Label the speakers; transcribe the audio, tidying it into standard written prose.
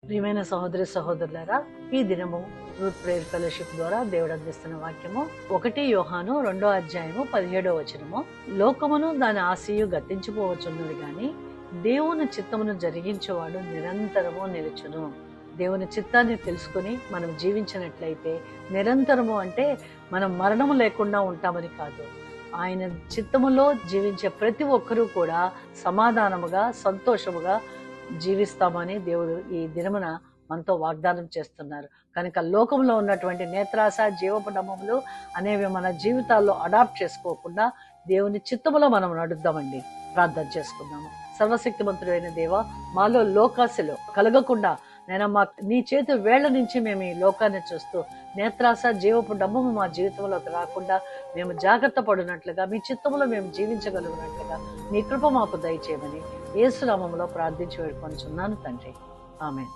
Speaker 1: ప్రియమైన సహోదరి సహోదరులారా, ఈ దినము రూత్ ప్రేయర్ ఫెలోషిప్ ద్వారా దేవుడు అందిస్తున్న వాక్యము 1 యోహాను 2:17 లోకమును దాని ఆశయు గతించిపోవచ్చున్నది గాని దేవుని చిత్తమును జరిగించేవాడు నిరంతరము నిలుచును. దేవుని చిత్తాన్ని తెలుసుకుని మనం జీవించినట్లయితే, నిరంతరము అంటే మనం మరణము లేకుండా ఉంటామని కాదు, ఆయన చిత్తములో జీవించే ప్రతి ఒక్కరూ కూడా సమాధానముగా సంతోషముగా జీవిస్తామని దేవుడు ఈ దినమున మనతో వాగ్దానం చేస్తున్నారు. కనుక లోకంలో ఉన్నటువంటి నేత్రాశ, జీవపడమములు అనేవి మన జీవితాల్లో అడాప్ట్ చేసుకోకుండా దేవుని చిత్తములో మనం నడుద్దామండి. ప్రార్థన చేసుకుందాము. సర్వశక్తిమంతుడైన దేవ, మాలో లోకాశలు కలగకుండా నేను నీ చేతి వేళ్ల నుంచి మేము ఈ లోకాన్ని చూస్తూ నేత్రాశ, జీవపు డమ్మము మా జీవితంలోకి రాకుండా మేము జాగ్రత్త పడినట్లుగా, మీ చిత్తములో మేము జీవించగలిగినట్లుగా నీ కృప మాకు దయచేయమని యేసు నామములో ప్రార్థించి వేడుకొనుచున్నాను తండ్రి. ఆమేన్.